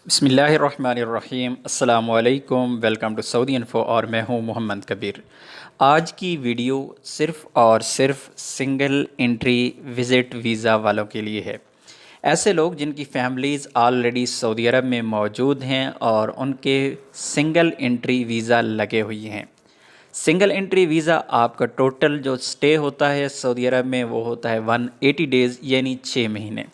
बिस्मिल्लाहिर्रहमानिर्रहीम। अस्सलामु अलैकुम। वेलकम टू सऊदी इन्फो और मैं हूं मोहम्मद कबीर। आज की वीडियो सिर्फ़ और सिर्फ सिंगल एंट्री विज़िट वीज़ा वालों के लिए है। ऐसे लोग जिनकी फैमिलीज़ ऑलरेडी सऊदी अरब में मौजूद हैं और उनके सिंगल एंट्री वीज़ा लगे हुए हैं। सिंगल एंट्री वीज़ा आपका टोटल जो स्टे होता है सऊदी अरब में वो होता है 180 डेज़ यानी 6 महीने,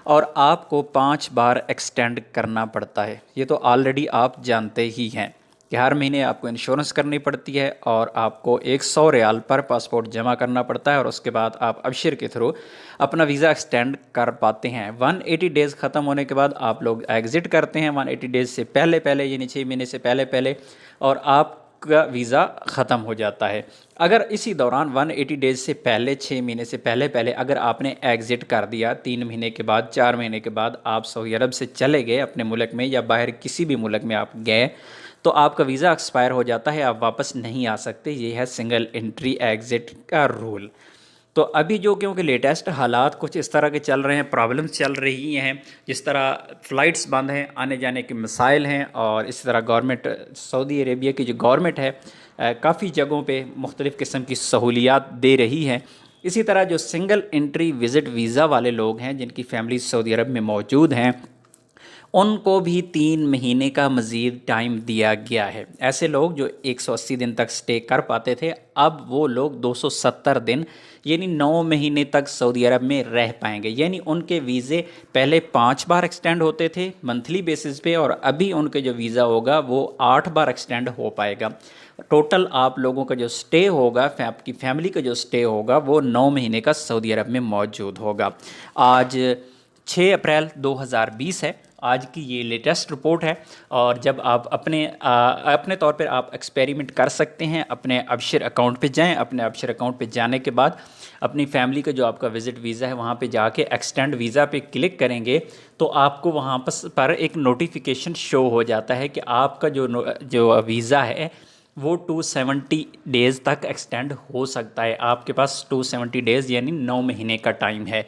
और आपको 5 बार एक्सटेंड करना पड़ता है। ये तो ऑलरेडी आप जानते ही हैं कि हर महीने आपको इंश्योरेंस करनी पड़ती है और आपको 100 रियाल पर पासपोर्ट जमा करना पड़ता है, और उसके बाद आप अबशिर के थ्रू अपना वीज़ा एक्सटेंड कर पाते हैं। 180 डेज़ ख़त्म होने के बाद आप लोग एग्ज़िट करते हैं 180 डेज़ से पहले पहले, यानी 6 महीने से पहले पहले, और आप का वीज़ा ख़त्म हो जाता है। अगर इसी दौरान 180 डेज़ से पहले 6 महीने से पहले पहले अगर आपने एग्ज़िट कर दिया, 3 महीने के बाद 4 महीने के बाद आप सऊदी अरब से चले गए अपने मुल्क में या बाहर किसी भी मुल्क में आप गए, तो आपका वीज़ा एक्सपायर हो जाता है, आप वापस नहीं आ सकते। ये है सिंगल एंट्री एग्ज़िट का रूल। तो अभी जो क्योंकि लेटेस्ट हालात कुछ इस तरह के चल रहे हैं, प्रॉब्लम्स चल रही हैं, जिस तरह फ़्लाइट्स बंद हैं, आने जाने के मसाइल हैं, और इस तरह गवर्नमेंट सऊदी अरेबिया की जो गवर्नमेंट है काफ़ी जगहों पे मुख्तलिफ़ किस्म की सहूलियात दे रही है। इसी तरह जो सिंगल एंट्री विज़िट वीज़ा वाले लोग हैं जिनकी फैमिली सऊदी अरब में मौजूद हैं, उनको भी 3 महीने का मज़ीद टाइम दिया गया है। ऐसे लोग जो 180 दिन तक स्टे कर पाते थे, अब वो लोग 270 दिन यानी 9 महीने तक सऊदी अरब में रह पाएंगे। यानी उनके वीज़े पहले 5 बार एक्सटेंड होते थे मंथली बेसिस पे, और अभी उनके जो वीज़ा होगा वो 8 बार एक्सटेंड हो पाएगा। टोटल आप लोगों का जो स्टे होगा, आपकी फैमिली का जो स्टे होगा, वो 9 महीने का सऊदी अरब में मौजूद होगा। आज 6 अप्रैल 2020 है, आज की ये लेटेस्ट रिपोर्ट है। और जब आप अपने तौर पर आप एक्सपेरिमेंट कर सकते हैं, अपने अबशिर अकाउंट पे जाएं। अपने अबशिर अकाउंट पे जाने के बाद अपनी फैमिली का जो आपका विज़िट वीज़ा है वहाँ पे जाके एक्सटेंड वीज़ा पे क्लिक करेंगे, तो आपको वहाँ पर एक नोटिफिकेशन शो हो जाता है कि आपका जो वीज़ा है वो 270 डेज़ तक एक्सटेंड हो सकता है। आपके पास 270 डेज़ यानी 9 महीने का टाइम है।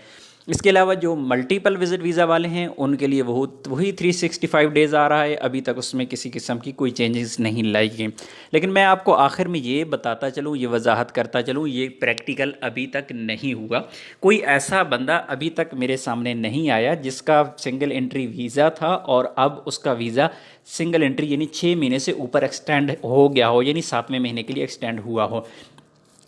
इसके अलावा जो मल्टीपल विज़िट वीज़ा वाले हैं उनके लिए वही 365 डेज़ आ रहा है। अभी तक उसमें किसी किस्म की कोई चेंजेस नहीं लाई गई। लेकिन मैं आपको आखिर में ये बताता चलूँ, ये वजाहत करता चलूँ, ये प्रैक्टिकल अभी तक नहीं हुआ। कोई ऐसा बंदा अभी तक मेरे सामने नहीं आया जिसका सिंगल एंट्री वीज़ा था और अब उसका वीज़ा सिंगल एंट्री यानी 6 महीने से ऊपर एक्सटेंड हो गया हो, यानी 7वें महीने के लिए एक्सटेंड हुआ हो।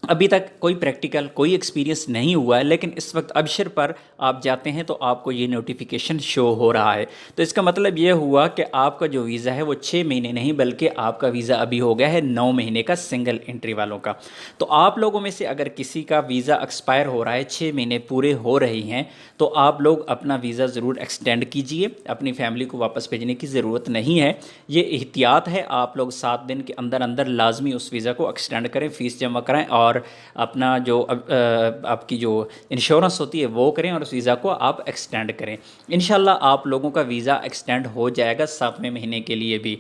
अभी तक कोई प्रैक्टिकल कोई एक्सपीरियंस नहीं हुआ है। लेकिन इस वक्त अबशिर पर आप जाते हैं तो आपको ये नोटिफिकेशन शो हो रहा है। तो इसका मतलब ये हुआ कि आपका जो वीज़ा है वो 6 महीने नहीं बल्कि आपका वीज़ा अभी हो गया है 9 महीने का सिंगल एंट्री वालों का। तो आप लोगों में से अगर किसी का वीज़ा एक्सपायर हो रहा है, 6 महीने पूरे हो रही हैं, तो आप लोग अपना वीज़ा ज़रूर एक्सटेंड कीजिए। अपनी फैमिली को वापस भेजने की ज़रूरत नहीं है, ये एहतियात है। आप लोग 7 दिन के अंदर अंदर लाजमी उस वीज़ा को एक्सटेंड करें, फ़ीस जमा कराएँ और अपना जो आपकी जो इंश्योरेंस होती है वो करें और उस वीज़ा को आप एक्सटेंड करें। इंशाल्लाह आप लोगों का वीज़ा एक्सटेंड हो जाएगा 7वें महीने के लिए भी।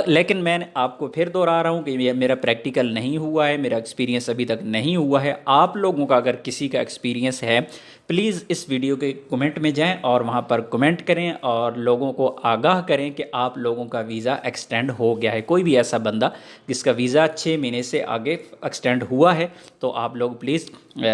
लेकिन मैं आपको फिर दोहरा रहा हूँ कि मेरा प्रैक्टिकल नहीं हुआ है, मेरा एक्सपीरियंस अभी तक नहीं हुआ है। आप लोगों का अगर किसी का एक्सपीरियंस है, प्लीज़ इस वीडियो के कमेंट में जाएं और वहां पर कमेंट करें और लोगों को आगाह करें कि आप लोगों का वीज़ा एक्सटेंड हो गया है। कोई भी ऐसा बंदा जिसका वीज़ा 6 महीने से आगे एक्सटेंड हुआ है तो आप लोग प्लीज़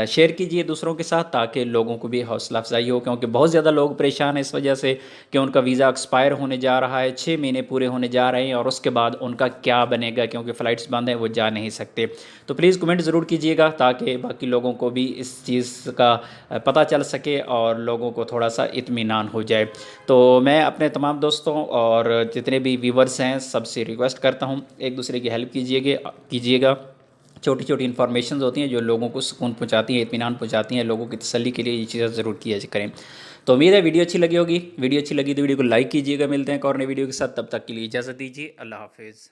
शेयर कीजिए दूसरों के साथ, ताकि लोगों को भी हौसला अफजाई हो। क्योंकि बहुत ज़्यादा लोग परेशान हैं इस वजह से कि उनका वीज़ा एक्सपायर होने जा रहा है, 6 महीने पूरे होने जा रहे हैं और उसके बाद उनका क्या बनेगा, क्योंकि फ़्लाइट्स बंद हैं, वो जा नहीं सकते। तो प्लीज़ कमेंट ज़रूर कीजिएगा ताकि बाकी लोगों को भी इस चीज़ का पता चल सके और लोगों को थोड़ा सा इत्मीनान हो जाए। तो मैं अपने तमाम दोस्तों और जितने भी व्यूवर्स हैं सबसे रिक्वेस्ट करता हूँ, एक दूसरे की हेल्प कीजिएगा। छोटी छोटी इन्फॉर्मेशन होती हैं जो लोगों को सुकून पहुँचाती हैं, इत्मीनान पहुँचाती हैं, लोगों की तसल्ली के लिए ये चीज़ें ज़रूर किया करें। तो उम्मीद है वीडियो अच्छी लगी होगी। वीडियो अच्छी लगी तो वीडियो को लाइक कीजिएगा। मिलते हैं एक और नई वीडियो के साथ, तब तक के लिए इजाज़त दीजिए। अल्लाह हाफिज़।